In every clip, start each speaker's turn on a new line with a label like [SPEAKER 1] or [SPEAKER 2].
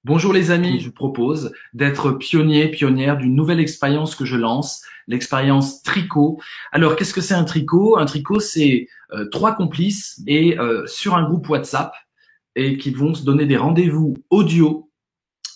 [SPEAKER 1] Bonjour les amis, je vous propose d'être pionnier, pionnière d'une nouvelle expérience que je lance, l'expérience tricot. Alors, qu'est-ce que c'est un tricot? Un tricot, c'est trois complices et sur un groupe WhatsApp et qui vont se donner des rendez-vous audio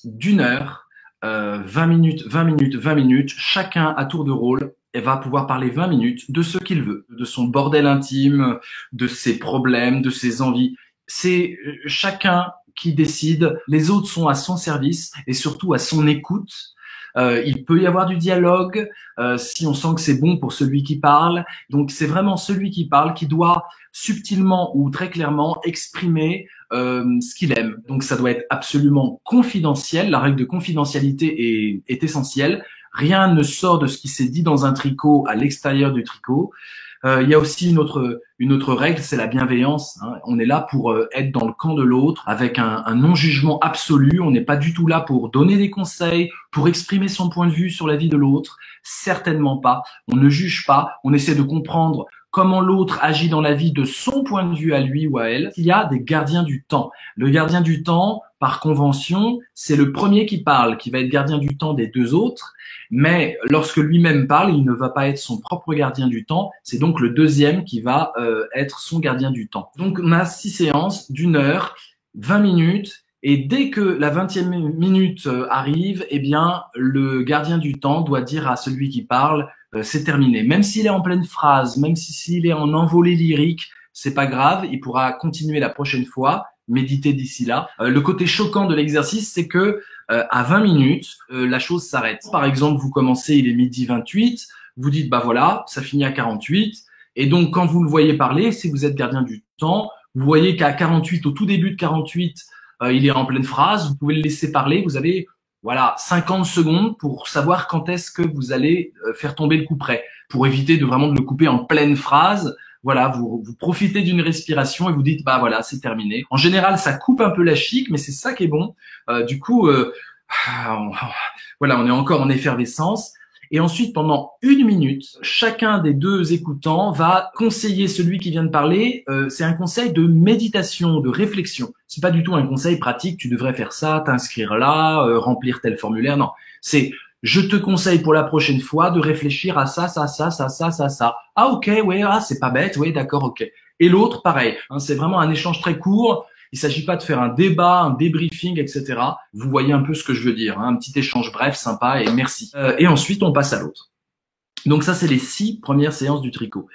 [SPEAKER 1] d'une heure, 20 minutes, 20 minutes, 20 minutes, chacun à tour de rôle et va pouvoir parler 20 minutes de ce qu'il veut, de son bordel intime, de ses problèmes, de ses envies. C'est chacun qui décide, les autres sont à son service et surtout à son écoute. Il peut y avoir du dialogue si on sent que c'est bon pour celui qui parle. Donc c'est vraiment celui qui parle qui doit subtilement ou très clairement exprimer ce qu'il aime. Donc ça doit être absolument confidentiel. La règle de confidentialité est essentielle. Rien ne sort de ce qui s'est dit dans un tricot à l'extérieur du tricot. Il y a aussi une autre règle, c'est la bienveillance. Hein. On est là pour être dans le camp de l'autre avec un non-jugement absolu. On n'est pas du tout là pour donner des conseils, pour exprimer son point de vue sur la vie de l'autre. Certainement pas. On ne juge pas. On essaie de comprendre comment l'autre agit dans la vie de son point de vue à lui ou à elle. Il y a des gardiens du temps. Le gardien du temps, par convention, c'est le premier qui parle, qui va être gardien du temps des deux autres. Mais lorsque lui-même parle, il ne va pas être son propre gardien du temps. C'est donc le deuxième qui va être son gardien du temps. Donc on a 6 séances d'une heure, 20 minutes. Et dès que la 20e minute arrive, eh bien, le gardien du temps doit dire à celui qui parle, c'est terminé. Même s'il est en pleine phrase, même s'il est en envolée lyrique, c'est pas grave, il pourra continuer la prochaine fois, méditer d'ici là. Le côté choquant de l'exercice, c'est que à 20 minutes, la chose s'arrête. Par exemple, vous commencez, il est 12h28, vous dites, bah voilà, ça finit à 48. Et donc, quand vous le voyez parler, si vous êtes gardien du temps, vous voyez qu'à 48, au tout début de 48, il est en pleine phrase, vous pouvez le laisser parler, vous avez 50 secondes pour savoir quand est-ce que vous allez faire tomber le couperet, pour éviter de vraiment de le couper en pleine phrase. Voilà, vous profitez d'une respiration et vous dites, bah voilà, c'est terminé. En général, ça coupe un peu la chic, mais c'est ça qui est bon. Du coup, on est encore en effervescence. Et ensuite, pendant 1 minute, chacun des deux écoutants va conseiller celui qui vient de parler. C'est un conseil de méditation, de réflexion. C'est pas du tout un conseil pratique. Tu devrais faire ça, t'inscrire là, remplir tel formulaire. Non, c'est je te conseille pour la prochaine fois de réfléchir à ça. Ah ok, ouais, c'est pas bête, ouais, d'accord, ok. Et l'autre, pareil. Hein, c'est vraiment un échange très court. Il s'agit pas de faire un débat, un débriefing, etc. Vous voyez un peu ce que je veux dire. Hein, un petit échange bref, sympa et merci. Et ensuite, on passe à l'autre. Donc ça, c'est les 6 premières séances du tricot.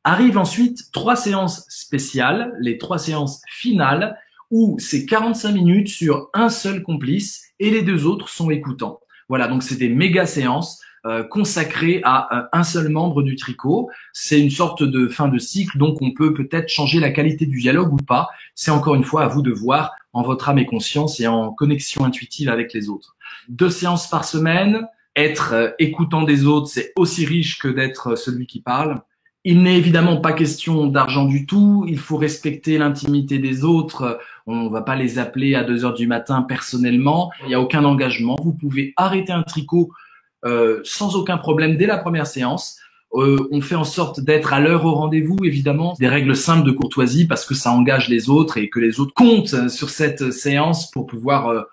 [SPEAKER 1] Arrivent ensuite 3 séances spéciales, les 3 séances finales, où c'est 45 minutes sur un seul complice et les 2 autres sont écoutants. Voilà, donc c'est des méga séances consacrées à un seul membre du tricot. C'est une sorte de fin de cycle, donc on peut peut-être changer la qualité du dialogue ou pas. C'est encore une fois à vous de voir en votre âme et conscience et en connexion intuitive avec les autres. 2 séances par semaine. Être écoutant des autres, c'est aussi riche que d'être celui qui parle. Il n'est évidemment pas question d'argent du tout. Il faut respecter l'intimité des autres. On ne va pas les appeler à 2 heures du matin personnellement. Il n'y a aucun engagement. Vous pouvez arrêter un tricot sans aucun problème dès la première séance. On fait en sorte d'être à l'heure au rendez-vous, évidemment. Des règles simples de courtoisie parce que ça engage les autres et que les autres comptent sur cette séance pour pouvoir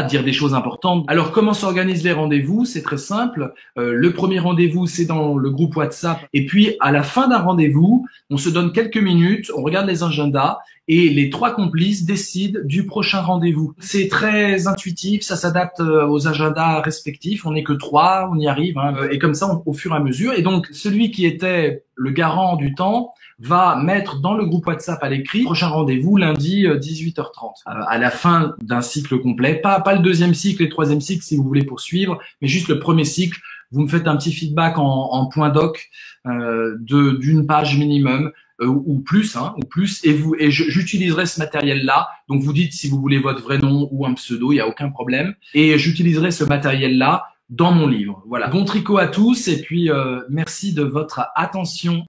[SPEAKER 1] dire des choses importantes. Alors, comment s'organisent les rendez-vous? C'est très simple. Le premier rendez-vous, c'est dans le groupe WhatsApp. Et puis, à la fin d'un rendez-vous, on se donne quelques minutes, on regarde les agendas et les 3 complices décident du prochain rendez-vous. C'est très intuitif, ça s'adapte aux agendas respectifs. On n'est que 3, on y arrive. Hein, et comme ça, au fur et à mesure. Et donc, celui qui était le garant du temps va mettre dans le groupe WhatsApp à l'écrit prochain rendez-vous lundi 18h30 à la fin d'un cycle complet, pas le 2e cycle et le 3e cycle si vous voulez poursuivre, mais juste le premier cycle. Vous me faites un petit feedback en point doc d'une page minimum ou plus, et j'utiliserai ce matériel-là. Donc vous dites si vous voulez votre vrai nom ou un pseudo, il y a aucun problème, et j'utiliserai ce matériel-là dans mon livre. Voilà. Bon tricot à tous et puis merci de votre attention.